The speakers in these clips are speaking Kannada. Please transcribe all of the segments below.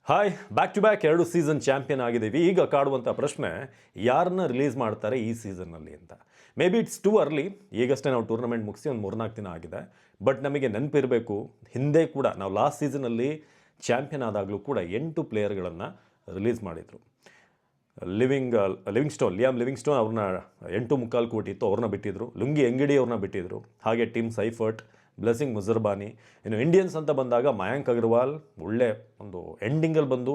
Hi, back to back 2 season champion ಆಗಿದ್ದೀವಿ. ಈಗ ಕಾಡುವಂಥ ಪ್ರಶ್ನೆ, ಯಾರನ್ನ ರಿಲೀಸ್ ಮಾಡ್ತಾರೆ ಈ ಸೀಸನ್ನಲ್ಲಿ ಅಂತ. May be it's too early. ಈಗಷ್ಟೇ ನಾವು ಟೂರ್ನಮೆಂಟ್ ಮುಗಿಸಿ ಒಂದು 3-4 ದಿನ ಆಗಿದೆ. ಬಟ್ ನಮಗೆ ನೆನಪಿರಬೇಕು, ಹಿಂದೆ ಕೂಡ ನಾವು ಲಾಸ್ಟ್ ಸೀಸನಲ್ಲಿ ಚಾಂಪಿಯನ್ ಆದಾಗಲೂ ಕೂಡ 8 ಪ್ಲೇಯರ್ಗಳನ್ನು ರಿಲೀಸ್ ಮಾಡಿದರು. ಲಿಯಾಮ್ ಲಿವಿಂಗ್ಸ್ಟೋನ್ ಅವ್ರನ್ನ 8.25 ಕೋಟಿ ಇತ್ತು, ಅವ್ರನ್ನ ಬಿಟ್ಟಿದ್ರು. ಲುಂಗಿ ಎಂಗಿಡಿ ಅವ್ರನ್ನ ಬಿಟ್ಟಿದ್ರು. ಹಾಗೆ ಟಿಮ್ ಸೈಫರ್ಟ್, ಬ್ಲೆಸಿಂಗ್ ಮುಜರ್ಬಾನಿ. ಇನ್ನು ಇಂಡಿಯನ್ಸ್ ಅಂತ ಬಂದಾಗ ಮಯಾಂಕ್ ಅಗರ್ವಾಲ್ ಒಳ್ಳೆ ಒಂದು ಎಂಡಿಂಗಲ್ಲಿ ಬಂದು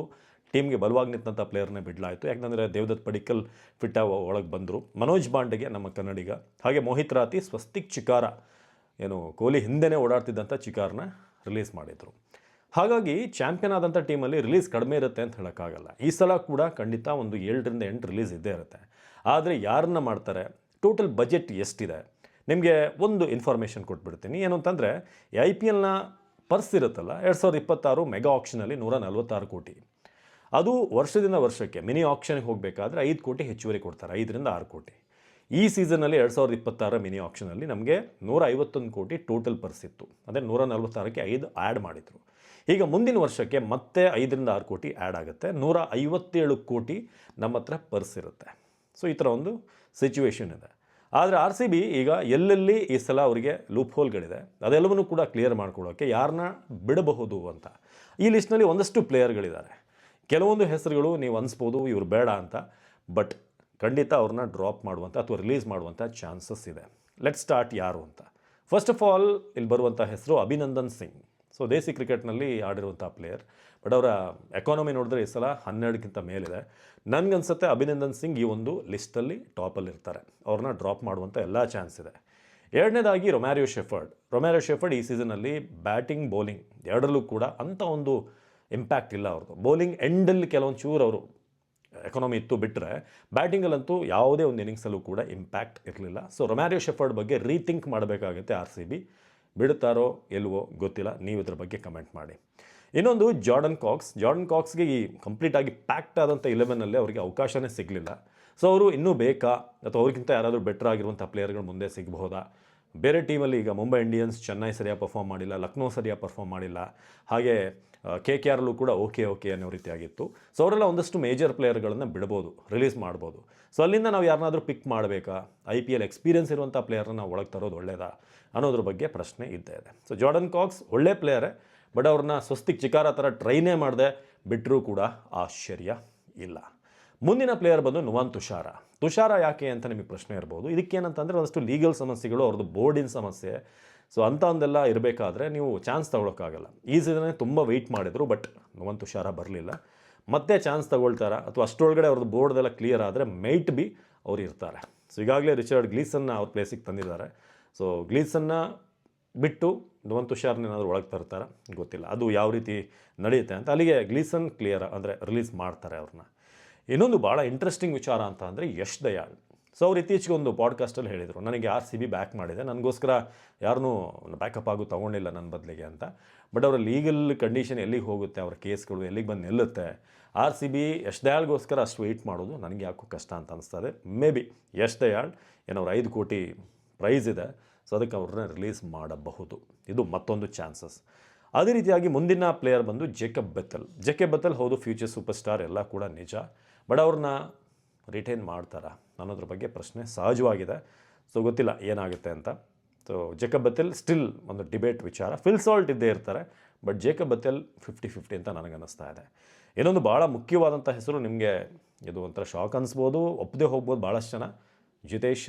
ಟೀಮ್ಗೆ ಬಲವಾಗಿ ನಿಂತಹ ಪ್ಲೇಯರ್ನೇ ಬಿಡಲಾಯಿತು. ಯಾಕಂದರೆ ದೇವದತ್ ಪಡಿಕ್ಕಲ್ ಫಿಟ್ ಒಳಗೆ ಬಂದರು. ಮನೋಜ್ ಬಾಂಡೆಗೆ ನಮ್ಮ ಕನ್ನಡಿಗ, ಹಾಗೆ ಮೋಹಿತ್ ರಾತಿ, ಸ್ವಸ್ತಿಕ್ ಚಿಕಾರ, ಕೊಹ್ಲಿ ಹಿಂದೆನೇ ಓಡಾಡ್ತಿದ್ದಂಥ ಚಿಕಾರ್ನ ರಿಲೀಸ್ ಮಾಡಿದರು. ಹಾಗಾಗಿ ಚಾಂಪಿಯನ್ ಆದಂಥ ಟೀಮಲ್ಲಿ ರಿಲೀಸ್ ಕಡಿಮೆ ಇರುತ್ತೆ ಅಂತ ಹೇಳೋಕ್ಕಾಗಲ್ಲ. ಈ ಸಲ ಕೂಡ ಖಂಡಿತ ಒಂದು 7-8 ರಿಲೀಸ್ ಇದ್ದೇ ಇರುತ್ತೆ. ಆದರೆ ಯಾರನ್ನ ಮಾಡ್ತಾರೆ, ಟೋಟಲ್ ಬಜೆಟ್ ಎಷ್ಟಿದೆ, ನಿಮಗೆ ಒಂದು ಇನ್ಫಾರ್ಮೇಷನ್ ಕೊಟ್ಬಿಡ್ತೀನಿ. ಏನು ಅಂತಂದರೆ, IPLನ ಪರ್ಸ್ ಇರುತ್ತಲ್ಲ, 2026 ಮೆಗಾ ಆಕ್ಷನಲ್ಲಿ 146 ಕೋಟಿ. ಅದು ವರ್ಷದಿಂದ ವರ್ಷಕ್ಕೆ ಮಿನಿ ಆಕ್ಷನ್ಗೆ ಹೋಗಬೇಕಾದ್ರೆ 5 ಕೋಟಿ ಹೆಚ್ಚುವರಿ ಕೊಡ್ತಾರೆ, 5-6 ಕೋಟಿ. ಈ ಸೀಸನ್ನಲ್ಲಿ 2026 ಮಿನಿ ಆಕ್ಷನಲ್ಲಿ ನಮಗೆ 151 ಕೋಟಿ ಟೋಟಲ್ ಪರ್ಸ್ ಇತ್ತು. ಅದೇ 146ಕ್ಕೆ 5 ಆ್ಯಡ್ ಮಾಡಿದರು. ಈಗ ಮುಂದಿನ ವರ್ಷಕ್ಕೆ ಮತ್ತೆ 5-6 ಕೋಟಿ ಆ್ಯಡ್ ಆಗುತ್ತೆ. 157 ಕೋಟಿ ನಮ್ಮ ಹತ್ರ ಪರ್ಸ್ ಇರುತ್ತೆ. ಸೊ ಈ ಥರ ಒಂದು ಸಿಚುವೇಷನ್ ಇದೆ. ಆದರೆ RCB ಈಗ ಎಲ್ಲೆಲ್ಲಿ ಈ ಸಲ ಅವರಿಗೆ ಲೂಪ್ ಹೋಲ್ಗಳಿದೆ ಅದೆಲ್ಲವನ್ನೂ ಕೂಡ ಕ್ಲಿಯರ್ ಮಾಡ್ಕೊಳ್ಳೋಕ್ಕೆ ಯಾರನ್ನ ಬಿಡಬಹುದು ಅಂತ ಈ ಲಿಸ್ಟ್ನಲ್ಲಿ ಒಂದಷ್ಟು ಪ್ಲೇಯರ್ಗಳಿದ್ದಾರೆ. ಕೆಲವೊಂದು ಹೆಸರುಗಳು ನೀವು ಅನಿಸ್ಬೋದು ಇವರು ಬೇಡ ಅಂತ, ಬಟ್ ಖಂಡಿತ ಅವ್ರನ್ನ ಡ್ರಾಪ್ ಮಾಡುವಂಥ ಅಥವಾ ರಿಲೀಸ್ ಮಾಡುವಂಥ ಚಾನ್ಸಸ್ ಇದೆ. ಲೆಟ್ ಸ್ಟಾರ್ಟ್ ಯಾರು ಅಂತ. ಫಸ್ಟ್ ಆಫ್ ಆಲ್ ಇಲ್ಲಿ ಬರುವಂಥ ಹೆಸರು ಅಭಿನಂದನ್ ಸಿಂಗ್. ಸೊ ದೇಸಿ ಕ್ರಿಕೆಟ್ನಲ್ಲಿ ಆಡಿರುವಂಥ ಪ್ಲೇಯರ್, ಬಟ್ ಅವರ ಎಕಾನಮಿ ನೋಡಿದ್ರೆ ಈ ಸಲ 12ಕ್ಕಿಂತ ಮೇಲಿದೆ. ನನಗನ್ಸುತ್ತೆ ಅಭಿನಂದನ್ ಸಿಂಗ್ ಈ ಒಂದು ಲಿಸ್ಟಲ್ಲಿ ಟಾಪಲ್ಲಿರ್ತಾರೆ. ಅವ್ರನ್ನ ಡ್ರಾಪ್ ಮಾಡುವಂಥ ಎಲ್ಲ ಚಾನ್ಸ್ ಇದೆ. ಎರಡನೇದಾಗಿ ರೊಮ್ಯಾರಿಯೋ ಶೆಫರ್ಡ್ ಈ ಸೀಸನಲ್ಲಿ ಬ್ಯಾಟಿಂಗ್ ಬೌಲಿಂಗ್ ಎರಡರಲ್ಲೂ ಕೂಡ ಅಂಥ ಒಂದು ಇಂಪ್ಯಾಕ್ಟ್ ಇಲ್ಲ ಅವ್ರದ್ದು. ಬೌಲಿಂಗ್ ಎಂಡಲ್ಲಿ ಕೆಲವೊಂದು ಚೂರು ಅವರು ಎಕಾನಮಿ ಇತ್ತು, ಬಿಟ್ಟರೆ ಬ್ಯಾಟಿಂಗಲ್ಲಂತೂ ಯಾವುದೇ ಒಂದು ಇನ್ನಿಂಗ್ಸಲ್ಲೂ ಕೂಡ ಇಂಪ್ಯಾಕ್ಟ್ ಇರಲಿಲ್ಲ. ಸೊ ರೊಮ್ಯಾರಿಯೋ ಶೆಫರ್ಡ್ ಬಗ್ಗೆ ರೀಥಿಂಕ್ ಮಾಡಬೇಕಾಗುತ್ತೆ RCB. ಬಿಡುತ್ತಾರೋ ಎಲ್ವೋ ಗೊತ್ತಿಲ್ಲ, ನೀವು ಇದ್ರ ಬಗ್ಗೆ ಕಮೆಂಟ್ ಮಾಡಿ. ಇನ್ನೊಂದು ಜಾರ್ಡನ್ ಕಾಕ್ಸ್ಗೆ ಈ ಕಂಪ್ಲೀಟಾಗಿ ಪ್ಯಾಕ್ಟ್ ಆದಂಥ 11ನಲ್ಲಿ ಅವರಿಗೆ ಅವಕಾಶನೇ ಸಿಗಲಿಲ್ಲ. ಸೊ ಅವರು ಇನ್ನೂ ಬೇಕಾ, ಅಥವಾ ಅವ್ರಿಗಿಂತ ಯಾರಾದರೂ ಬೆಟರ್ ಆಗಿರುವಂಥ ಪ್ಲೇಯರ್ಗಳು ಮುಂದೆ ಸಿಗಬಹುದಾ? ಬೇರೆ ಟೀಮಲ್ಲಿ ಈಗ ಮುಂಬೈ ಇಂಡಿಯನ್ಸ್, ಚೆನ್ನೈ ಸರಿಯಾಗಿ ಪರ್ಫಾರ್ಮ್ ಮಾಡಿಲ್ಲ, ಲಕ್ನೋ ಸರಿಯಾಗಿ ಪರ್ಫಾರ್ಮ್ ಮಾಡಿಲ್ಲ, ಹಾಗೆ KKRಲ್ಲೂ ಕೂಡ ಓಕೆ ಅನ್ನೋ ರೀತಿಯಾಗಿತ್ತು. ಸೊ ಅವರೆಲ್ಲ ಒಂದಷ್ಟು ಮೇಜರ್ ಪ್ಲೇಯರ್ಗಳನ್ನು ಬಿಡ್ಬೋದು, ರಿಲೀಸ್ ಮಾಡ್ಬೋದು. ಸೊ ಅಲ್ಲಿಂದ ನಾವು ಯಾರನ್ನಾದರೂ ಪಿಕ್ ಮಾಡಬೇಕಾ, IPL ಎಕ್ಸ್ಪೀರಿಯನ್ಸ್ ಇರುವಂಥ ಪ್ಲೇಯರ್ನ ಒಳಗೆ ತರೋದು ಒಳ್ಳೆಯದಾ ಅನ್ನೋದ್ರ ಬಗ್ಗೆ ಪ್ರಶ್ನೆ ಇದ್ದೇ ಇದೆ. ಸೊ ಜಾರ್ಡನ್ ಕಾಕ್ಸ್ ಒಳ್ಳೆ ಪ್ಲೇಯರೇ, ಬಟ್ ಅವ್ರನ್ನ ಸ್ವಸ್ತಿಕ್ ಚಿಕಾರ ಥರ ಟ್ರೈನೇ ಮಾಡದೆ ಬಿಟ್ಟರೂ ಕೂಡ ಆಶ್ಚರ್ಯ ಇಲ್ಲ. ಮುಂದಿನ ಪ್ಲೇಯರ್ ಬಂದು ನುವಾನ್ ತುಷಾರ ಯಾಕೆ ಅಂತ ನಿಮಗೆ ಪ್ರಶ್ನೆ ಇರ್ಬೋದು. ಇದಕ್ಕೇನಂತಂದರೆ ಒಂದಷ್ಟು ಲೀಗಲ್ ಸಮಸ್ಯೆಗಳು, ಅವ್ರದ್ದು ಬೋರ್ಡಿನ ಸಮಸ್ಯೆ. ಸೊ ಅಂಥ ಒಂದೆಲ್ಲ ಇರಬೇಕಾದ್ರೆ ನೀವು ಚಾನ್ಸ್ ತಗೊಳ್ಳೋಕ್ಕಾಗಲ್ಲ. ಈ ಸೀಸನ್ನೇ ತುಂಬ ವೆಯ್ಟ್ ಮಾಡಿದರು, ಬಟ್ ನುವಾನ್ ತುಷಾರ ಬರಲಿಲ್ಲ. ಮತ್ತೆ ಚಾನ್ಸ್ ತಗೊಳ್ತಾರ ಅಥವಾ ಅಷ್ಟರೊಳಗಡೆ ಅವ್ರದ್ದು ಬೋರ್ಡ್ದೆಲ್ಲ ಕ್ಲಿಯರ್ ಆದರೆ ಮೈಟ್ ಬಿ ಅವ್ರು ಇರ್ತಾರೆ. ಸೊ ಈಗಾಗಲೇ ರಿಚರ್ಡ್ ಗ್ಲೀಸನ್ನ ಅವ್ರ ಪ್ಲೇಸಿಗೆ ತಂದಿದ್ದಾರೆ. ಸೊ ಗ್ಲೀಸನ್ನ ಬಿಟ್ಟು ನುವಾನ್ ತುಷಾರ್ನ ಏನಾದರೂ ಒಳಗೆ ತರ್ತಾರೆ, ಗೊತ್ತಿಲ್ಲ ಅದು ಯಾವ ರೀತಿ ನಡೆಯುತ್ತೆ ಅಂತ. ಅಲ್ಲಿಗೆ ಗ್ಲೀಸನ್ ಕ್ಲಿಯರ್ ಅಂದರೆ ರಿಲೀಸ್ ಮಾಡ್ತಾರೆ ಅವ್ರನ್ನ. ಇನ್ನೊಂದು ಭಾಳ ಇಂಟ್ರೆಸ್ಟಿಂಗ್ ವಿಚಾರ ಅಂತ ಅಂದರೆ ಯಶ್ ದಯಾಳ್. ಸೊ ಅವ್ರು ಇತ್ತೀಚೆಗೆ ಒಂದು ಪಾಡ್ಕಾಸ್ಟಲ್ಲಿ ಹೇಳಿದರು, ನನಗೆ RCB ಬ್ಯಾಕ್ ಮಾಡಿದೆ, ನನಗೋಸ್ಕರ ಯಾರನ್ನೂ ಬ್ಯಾಕಪ್ ಆಗು ತೊಗೊಂಡಿಲ್ಲ ನನ್ನ ಬದಲಿಗೆ ಅಂತ. ಬಟ್ ಅವರ ಲೀಗಲ್ ಕಂಡೀಷನ್ ಎಲ್ಲಿಗೆ ಹೋಗುತ್ತೆ, ಅವರ ಕೇಸ್ಗಳು ಎಲ್ಲಿಗೆ ಬಂದು ನಿಲ್ಲುತ್ತೆ, RCB ಯಶ್ ದಯಾಳ್ಗೋಸ್ಕರ ಅಷ್ಟು ವೆಯ್ಟ್ ಮಾಡೋದು ನನಗೆ ಯಾಕೋ ಕಷ್ಟ ಅಂತ ಅನಿಸ್ತದೆ. ಮೇ ಬಿ ಯಶ್ ದಯಾಳ್ ಏನವ್ರ 5 ಕೋಟಿ ಪ್ರೈಸ್ ಇದೆ, ಸೊ ಅದಕ್ಕೆ ಅವ್ರನ್ನ ರಿಲೀಸ್ ಮಾಡಬಹುದು. ಇದು ಮತ್ತೊಂದು ಚಾನ್ಸಸ್. ಅದೇ ರೀತಿಯಾಗಿ ಮುಂದಿನ ಪ್ಲೇಯರ್ ಬಂದು ಜೇಕಬ್ ಬೆಥೆಲ್. ಹೌದು, ಫ್ಯೂಚರ್ ಸೂಪರ್ ಸ್ಟಾರ್ ಎಲ್ಲ ಕೂಡ ನಿಜ, ಬಟ್ ಅವ್ರನ್ನ ರಿಟೈನ್ ಮಾಡ್ತಾರಾ ಅನ್ನೋದ್ರ ಬಗ್ಗೆ ಪ್ರಶ್ನೆ ಸಹಜವಾಗಿದೆ. ಸೊ ಗೊತ್ತಿಲ್ಲ ಏನಾಗುತ್ತೆ ಅಂತ. ಸೊ ಜೇಕಬ್ ಬೆಥೆಲ್ ಸ್ಟಿಲ್ ಒಂದು ಡಿಬೇಟ್ ವಿಚಾರ. ಫಿಲ್ ಸಾಲ್ಟ್ ಇದ್ದೇ ಇರ್ತಾರೆ, ಬಟ್ ಜೇಕಬ್ ಬೆಥೆಲ್ 50-50 ಅಂತ ನನಗನ್ನಿಸ್ತಾ ಇದೆ. ಇನ್ನೊಂದು ಭಾಳ ಮುಖ್ಯವಾದಂಥ ಹೆಸರು, ನಿಮಗೆ ಇದು ಒಂಥರ ಶಾಕ್ ಅನಿಸ್ಬೋದು, ಒಪ್ಪದೆ ಹೋಗ್ಬೋದು ಭಾಳಷ್ಟು ಜನ, ಜಿತೇಶ್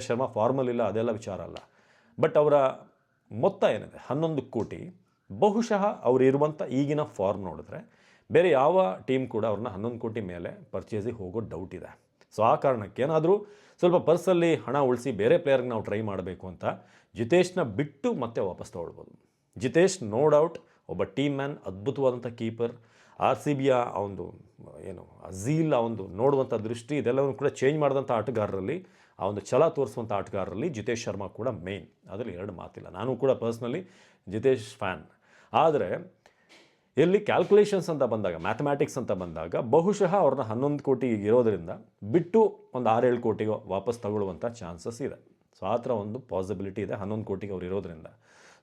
ಶರ್ಮಾ ಫಾರ್ಮಲ್ ಇಲ್ಲ, ಅದೆಲ್ಲ ವಿಚಾರ ಅಲ್ಲ. ಬಟ್ ಅವರ ಮೊತ್ತ ಏನಿದೆ 11 ಕೋಟಿ, ಬಹುಶಃ ಅವರು ಇರುವಂಥ ಈಗಿನ ಫಾರ್ಮ್ ನೋಡಿದ್ರೆ ಬೇರೆ ಯಾವ ಟೀಮ್ ಕೂಡ ಅವ್ರನ್ನ 11 ಕೋಟಿ ಮೇಲೆ ಪರ್ಚೇಸಿಗೆ ಹೋಗೋ ಡೌಟ್ ಇದೆ. ಸೊ ಆ ಕಾರಣಕ್ಕೆ ಏನಾದರೂ ಸ್ವಲ್ಪ ಪರ್ಸಲ್ಲಿ ಹಣ ಉಳಿಸಿ ಬೇರೆ ಪ್ಲೇಯರ್ಗೆ ನಾವು ಟ್ರೈ ಮಾಡಬೇಕು ಅಂತ ಜಿತೇಶ್ನ ಬಿಟ್ಟು ಮತ್ತೆ ವಾಪಸ್ ತೊಗೊಳ್ಬೋದು. ಜಿತೇಶ್ ನೋ ಡೌಟ್ ಒಬ್ಬ ಟೀಮ್ ಮ್ಯಾನ್, ಅದ್ಭುತವಾದಂಥ ಕೀಪರ್. RCBಯ ಆ ಒಂದು ಅಜೀಲ್, ಆ ಒಂದು ನೋಡುವಂಥ ದೃಷ್ಟಿ, ಇದೆಲ್ಲವನ್ನು ಕೂಡ ಚೇಂಜ್ ಮಾಡಿದಂಥ ಆಟಗಾರರಲ್ಲಿ, ಆ ಒಂದು ಛಲ ತೋರಿಸುವಂಥ ಆಟಗಾರರಲ್ಲಿ ಜಿತೇಶ್ ಶರ್ಮಾ ಕೂಡ ಮೇನ್, ಅದರಲ್ಲಿ 2 ಮಾತಿಲ್ಲ. ನಾನು ಕೂಡ ಪರ್ಸ್ನಲಿ ಜಿತೇಶ್ ಫ್ಯಾನ್. ಆದರೆ ಇಲ್ಲಿ ಕ್ಯಾಲ್ಕುಲೇಷನ್ಸ್ ಅಂತ ಬಂದಾಗ, ಮ್ಯಾಥಮ್ಯಾಟಿಕ್ಸ್ ಅಂತ ಬಂದಾಗ, ಬಹುಶಃ ಅವ್ರನ್ನ 11 ಕೋಟಿ ಇರೋದರಿಂದ ಬಿಟ್ಟು ಒಂದು 6-7 ಕೋಟಿಗೆ ವಾಪಸ್ ತಗೊಳ್ಳುವಂಥ ಚಾನ್ಸಸ್ ಇದೆ. ಸೊ ಆ ಥರ ಒಂದು ಪಾಸಿಬಿಲಿಟಿ ಇದೆ 11 ಕೋಟಿಗೆ ಅವ್ರು ಇರೋದ್ರಿಂದ.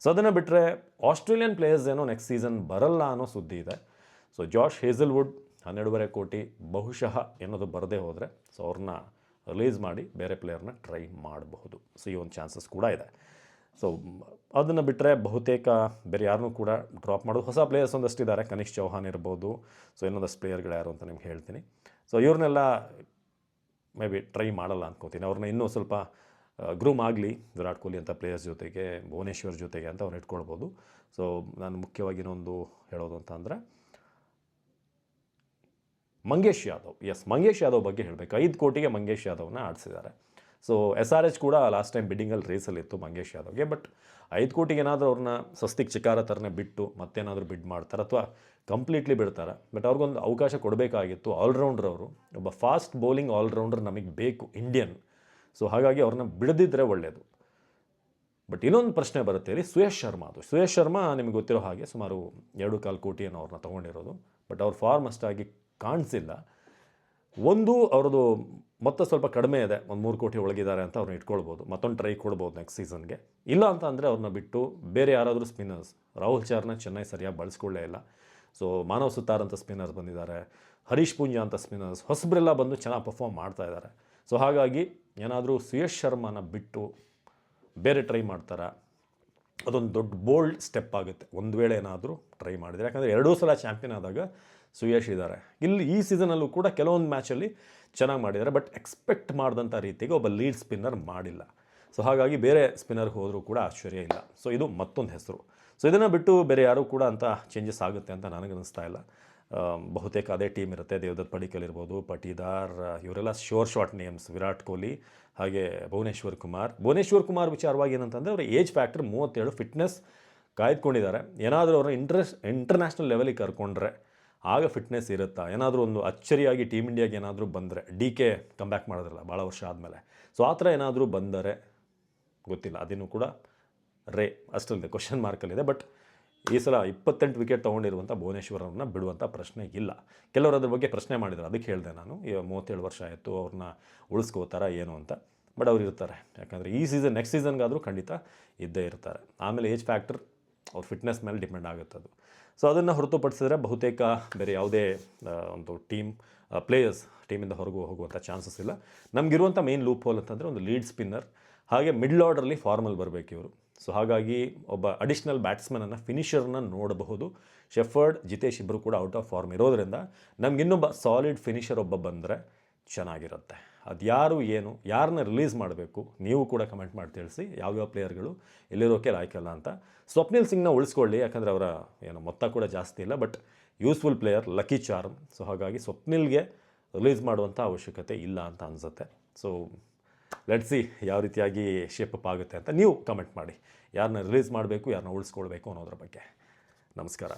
ಸೊ ಅದನ್ನು ಬಿಟ್ಟರೆ ಆಸ್ಟ್ರೇಲಿಯನ್ ಪ್ಲೇಯರ್ಸ್ ಏನೋ ನೆಕ್ಸ್ಟ್ ಸೀಸನ್ ಬರಲ್ಲ ಅನ್ನೋ ಸುದ್ದಿ ಇದೆ. ಸೊ ಜಾಶ್ ಹೇಸಲ್ವುಡ್ 12.5 ಕೋಟಿ ಬಹುಶಃ ಏನದು ಬರದೇ ಹೋದರೆ ಸೊ ಅವ್ರನ್ನ ರಿಲೀಸ್ ಮಾಡಿ ಬೇರೆ ಪ್ಲೇಯರ್ನ ಟ್ರೈ ಮಾಡಬಹುದು. ಸೊ ಈ ಒಂದು ಚಾನ್ಸಸ್ ಕೂಡ ಇದೆ. ಸೊ ಅದನ್ನು ಬಿಟ್ಟರೆ ಬಹುತೇಕ ಬೇರೆ ಯಾರನ್ನೂ ಕೂಡ ಡ್ರಾಪ್ ಮಾಡೋದು. ಹೊಸ ಪ್ಲೇಯರ್ಸ್ ಒಂದಷ್ಟಿದ್ದಾರೆ, ಕನಿಷ್ಕ್ ಚೌಹಾನ್ ಇರ್ಬೋದು. ಸೊ ಇನ್ನೊಂದಷ್ಟು ಪ್ಲೇಯರ್ಗಳು ಯಾರು ಅಂತ ನಿಮ್ಗೆ ಹೇಳ್ತೀನಿ. ಸೊ ಇವ್ರನ್ನೆಲ್ಲ ಮೇ ಬಿ ಟ್ರೈ ಮಾಡಲ್ಲ ಅಂದ್ಕೋತೀನಿ. ಅವ್ರನ್ನ ಇನ್ನೂ ಸ್ವಲ್ಪ ಗ್ರೂಮ್ ಆಗಲಿ ವಿರಾಟ್ ಕೊಹ್ಲಿ ಅಂತ ಪ್ಲೇಯರ್ಸ್ ಜೊತೆಗೆ, ಭುವನೇಶ್ವರ್ ಜೊತೆಗೆ ಅಂತ ಅವ್ರನ್ನ ಇಟ್ಕೊಳ್ಬೋದು. ಸೊ ನಾನು ಮುಖ್ಯವಾಗಿ ಇನ್ನೊಂದು ಹೇಳೋದು ಅಂತ ಅಂದರೆ ಮಂಗೇಶ್ ಯಾದವ್ ಬಗ್ಗೆ ಹೇಳಬೇಕು. 5 ಕೋಟಿಗೆ ಮಂಗೇಶ್ ಯಾದವ್ನ ಆಡಿಸಿದ್ದಾರೆ. ಸೊ SRH ಕೂಡ ಲಾಸ್ಟ್ ಟೈಮ್ ಬಿಡ್ಡಿಂಗಲ್ಲಿ ರೇಸಲ್ಲಿತ್ತು ಮಂಗೇಶ್ ಯಾದವ್ಗೆ. ಬಟ್ 5 ಕೋಟಿಗೆ ಏನಾದರೂ ಅವ್ರನ್ನ ಸ್ವಸ್ತಿಕ್ ಚಿಕಾರ ಥರನೇ ಬಿಟ್ಟು ಮತ್ತೇನಾದರೂ ಬಿಡ್ ಮಾಡ್ತಾರೆ ಅಥವಾ ಕಂಪ್ಲೀಟ್ಲಿ ಬಿಡ್ತಾರೆ. ಬಟ್ ಅವ್ರಿಗೊಂದು ಅವಕಾಶ ಕೊಡಬೇಕಾಗಿತ್ತು. ಆಲ್ರೌಂಡರ್ ಅವರು, ಒಬ್ಬ ಫಾಸ್ಟ್ ಬೌಲಿಂಗ್ ಆಲ್ರೌಂಡರ್ ನಮಗೆ ಬೇಕು ಇಂಡಿಯನ್. ಸೊ ಹಾಗಾಗಿ ಅವ್ರನ್ನ ಬಿಡದಿದ್ದರೆ ಒಳ್ಳೆಯದು. ಬಟ್ ಇನ್ನೊಂದು ಪ್ರಶ್ನೆ ಬರುತ್ತೆ ಇಲ್ಲಿ, ಸುಯೇಶ್ ಶರ್ಮಾ ನಿಮಗೆ ಗೊತ್ತಿರೋ ಹಾಗೆ ಸುಮಾರು 2.25 ಕೋಟಿಯನ್ನು ಅವ್ರನ್ನ ತೊಗೊಂಡಿರೋದು. ಬಟ್ ಅವ್ರ ಫಾರ್ಮ್ ಅಷ್ಟಾಗಿ ಕಾಣಿಸಿಲ್ಲ. ಒಂದು ಅವ್ರದ್ದು ಮೊತ್ತ ಸ್ವಲ್ಪ ಕಡಿಮೆ ಇದೆ, ಒಂದು 3 ಕೋಟಿ ಒಳಗಿದ್ದಾರೆ ಅಂತ ಅವ್ರನ್ನ ಇಟ್ಕೊಳ್ಬೋದು. ಮತ್ತೊಂದು ಟ್ರೈ ಕೊಡ್ಬೋದು ನೆಕ್ಸ್ಟ್ ಸೀಸನ್ಗೆ. ಇಲ್ಲ ಅಂತ ಅಂದರೆ ಅವ್ರನ್ನ ಬಿಟ್ಟು ಬೇರೆ ಯಾರಾದರೂ ಸ್ಪಿನ್ನರ್ಸ್, ರಾಹುಲ್ ಚಾರ್ನ ಚೆನ್ನೈ ಸರಿಯಾಗಿ ಬಳಸ್ಕೊಳ್ಳೇ ಇಲ್ಲ. ಸೊ ಮಾನವ್ ಸುತಾರ್ ಅಂತ ಸ್ಪಿನ್ನರ್ಸ್ ಬಂದಿದ್ದಾರೆ, ಹರೀಶ್ ಪೂಂಜಾ ಅಂತ ಸ್ಪಿನ್ನರ್ಸ್, ಹೊಸಬ್ರೆಲ್ಲ ಬಂದು ಚೆನ್ನಾಗಿ ಪರ್ಫಾರ್ಮ್ ಮಾಡ್ತಾ ಇದ್ದಾರೆ. ಸೊ ಹಾಗಾಗಿ ಏನಾದರೂ ಸುಯೇಶ್ ಶರ್ಮನ ಬಿಟ್ಟು ಬೇರೆ ಟ್ರೈ ಮಾಡ್ತಾರೆ, ಅದೊಂದು ದೊಡ್ಡ ಬೋಲ್ಡ್ ಸ್ಟೆಪ್ ಆಗುತ್ತೆ ಒಂದು ವೇಳೆ ಏನಾದರೂ ಟ್ರೈ ಮಾಡಿದರೆ. ಯಾಕಂದರೆ 2 ಸಲ ಚಾಂಪಿಯನ್ ಆದಾಗ ಸುಯೇಶ್ ಇದ್ದಾರೆ. ಇಲ್ಲಿ ಈ ಸೀಸನಲ್ಲೂ ಕೂಡ ಕೆಲವೊಂದು ಮ್ಯಾಚಲ್ಲಿ ಚೆನ್ನಾಗಿ ಮಾಡಿದ್ದಾರೆ. ಬಟ್ ಎಕ್ಸ್ಪೆಕ್ಟ್ ಮಾಡಿದಂಥ ರೀತಿಗೆ ಒಬ್ಬ ಲೀಡ್ ಸ್ಪಿನ್ನರ್ ಮಾಡಿಲ್ಲ. ಸೊ ಹಾಗಾಗಿ ಬೇರೆ ಸ್ಪಿನ್ನರ್ಗೆ ಹೋದರೂ ಕೂಡ ಆಶ್ಚರ್ಯ ಇಲ್ಲ. ಸೊ ಇದು ಮತ್ತೊಂದು ಹೆಸರು. ಸೊ ಇದನ್ನು ಬಿಟ್ಟು ಬೇರೆ ಯಾರೂ ಕೂಡ ಅಂತ ಚೇಂಜಸ್ ಆಗುತ್ತೆ ಅಂತ ನನಗನ್ನಿಸ್ತಾ ಇಲ್ಲ. ಬಹುತೇಕ ಅದೇ ಟೀಮ್ ಇರುತ್ತೆ. ದೇವದತ್ ಪಡಿಕ್ಕಲ್ ಇರ್ಬೋದು, ಪಟೀದಾರ್, ಇವರೆಲ್ಲ sure short names. Virat Kohli ಹಾಗೆ ಭುವನೇಶ್ವರ್ ಕುಮಾರ್ ವಿಚಾರವಾಗಿ ಏನಂತಂದರೆ ಅವರ ಏಜ್ ಫ್ಯಾಕ್ಟರ್ 37, ಫಿಟ್ನೆಸ್ ಕಾಯ್ದುಕೊಂಡಿದ್ದಾರೆ. ಏನಾದರೂ ಅವ್ರನ್ನ ಇಂಟರ್ನ್ಯಾಷನಲ್ ಲೆವೆಲಿಗೆ ಕರ್ಕೊಂಡ್ರೆ ಆಗ ಫಿಟ್ನೆಸ್ ಇರುತ್ತಾ, ಏನಾದರೂ ಒಂದು ಅಚ್ಚರಿಯಾಗಿ ಟೀಮ್ ಇಂಡಿಯಾಗೆ ಏನಾದರೂ ಬಂದರೆ, DK ಕಮ್ಬ್ಯಾಕ್ ಮಾಡಿದ್ರಲ್ಲ ಭಾಳ ವರ್ಷ ಆದಮೇಲೆ, ಸೊ ಆ ಥರ ಏನಾದರೂ ಬಂದರೆ ಗೊತ್ತಿಲ್ಲ. ಅದನ್ನು ಕೂಡ ಅಷ್ಟರಲ್ಲಿದೆ, ಕ್ವಶನ್ ಮಾರ್ಕಲ್ಲಿದೆ. ಬಟ್ ಈ ಸಲ 28 ವಿಕೆಟ್ ತೊಗೊಂಡಿರುವಂಥ ಭುವನೇಶ್ವರವ್ರನ್ನ ಬಿಡುವಂಥ ಪ್ರಶ್ನೆ ಇಲ್ಲ. ಕೆಲವರು ಅದ್ರ ಬಗ್ಗೆ ಪ್ರಶ್ನೆ ಮಾಡಿದ್ರು, ಅದಕ್ಕೆ ಹೇಳಿದೆ ನಾನು, 37 ವರ್ಷ ಆಯಿತು, ಅವ್ರನ್ನ ಉಳಿಸ್ಕೋತಾರ ಏನು ಅಂತ. ಬಟ್ ಅವ್ರು ಇರ್ತಾರೆ, ಯಾಕಂದರೆ ಈ ಸೀಸನ್ ನೆಕ್ಸ್ಟ್ ಸೀಸನ್ಗಾದರೂ ಖಂಡಿತ ಇದ್ದೇ ಇರ್ತಾರೆ. ಆಮೇಲೆ ಏಜ್ ಫ್ಯಾಕ್ಟರ್ ಅವ್ರ ಫಿಟ್ನೆಸ್ ಮೇಲೆ ಡಿಪೆಂಡ್ ಆಗುತ್ತೆ ಅದು. ಸೊ ಅದನ್ನು ಹೊರತುಪಡಿಸಿದ್ರೆ ಬಹುತೇಕ ಬೇರೆ ಯಾವುದೇ ಒಂದು ಪ್ಲೇಯರ್ಸ್ ಟೀಮಿಂದ ಹೊರಗೆ ಹೋಗುವಂಥ ಚಾನ್ಸಸ್ ಇಲ್ಲ. ನಮಗಿರುವಂಥ ಮೇನ್ ಲೂಪ್ ಹೋಲ್ ಅಂತಂದರೆ ಒಂದು ಲೀಡ್ ಸ್ಪಿನ್ನರ್, ಹಾಗೆ ಮಿಡ್ಲ್ ಆರ್ಡರ್ಲಿ ಫಾರ್ಮಲ್ಲಿ ಬರಬೇಕು ಇವರು. ಸೊ ಹಾಗಾಗಿ ಒಬ್ಬ ಅಡಿಷ್ನಲ್ ಬ್ಯಾಟ್ಸ್ಮನನ್ನು, ಫಿನಿಷರ್ನ ನೋಡಬಹುದು. ಶೆಫರ್ಡ್, ಜಿತೇಶ್ ಇಬ್ಬರು ಕೂಡ ಔಟ್ ಆಫ್ ಫಾರ್ಮ್ ಇರೋದರಿಂದ ನಮಗಿನ್ನೊಬ್ಬ ಸಾಲಿಡ್ ಫಿನಿಷರ್ ಒಬ್ಬ ಬಂದರೆ ಚೆನ್ನಾಗಿರುತ್ತೆ. ಅದು ಯಾರನ್ನ ರಿಲೀಸ್ ಮಾಡಬೇಕು ನೀವು ಕೂಡ ಕಮೆಂಟ್ ಮಾಡಿ ತಿಳಿಸಿ. ಯಾವ್ಯಾವ ಪ್ಲೇಯರ್ಗಳು ಎಲ್ಲಿರೋಕ್ಕೆ ಲಾಯ್ಕಲ್ಲ ಅಂತ. ಸ್ವಪ್ನಿಲ್ ಸಿಂಗ್ನ ಉಳಿಸ್ಕೊಳ್ಳಿ, ಯಾಕಂದರೆ ಅವರ ಮೊತ್ತ ಕೂಡ ಜಾಸ್ತಿ ಇಲ್ಲ, but useful player, lucky charm. So ಹಾಗಾಗಿ ಸ್ವಪ್ನಿಲ್ಗೆ ರಿಲೀಸ್ ಮಾಡುವಂಥ ಅವಶ್ಯಕತೆ ಇಲ್ಲ ಅಂತ ಅನಿಸುತ್ತೆ. ಸೊ ಲೆಟ್ಸ್ ಸಿ ಯಾವ ರೀತಿಯಾಗಿ ಶೇಪಪ್ ಆಗುತ್ತೆ ಅಂತ ನೀವು ಕಮೆಂಟ್ ಮಾಡಿ. ಯಾರನ್ನ ರಿಲೀಸ್ ಮಾಡಬೇಕು, ಯಾರನ್ನ ಉಳಿಸ್ಕೊಳ್ಬೇಕು ಅನ್ನೋದ್ರ ಬಗ್ಗೆ. ನಮಸ್ಕಾರ.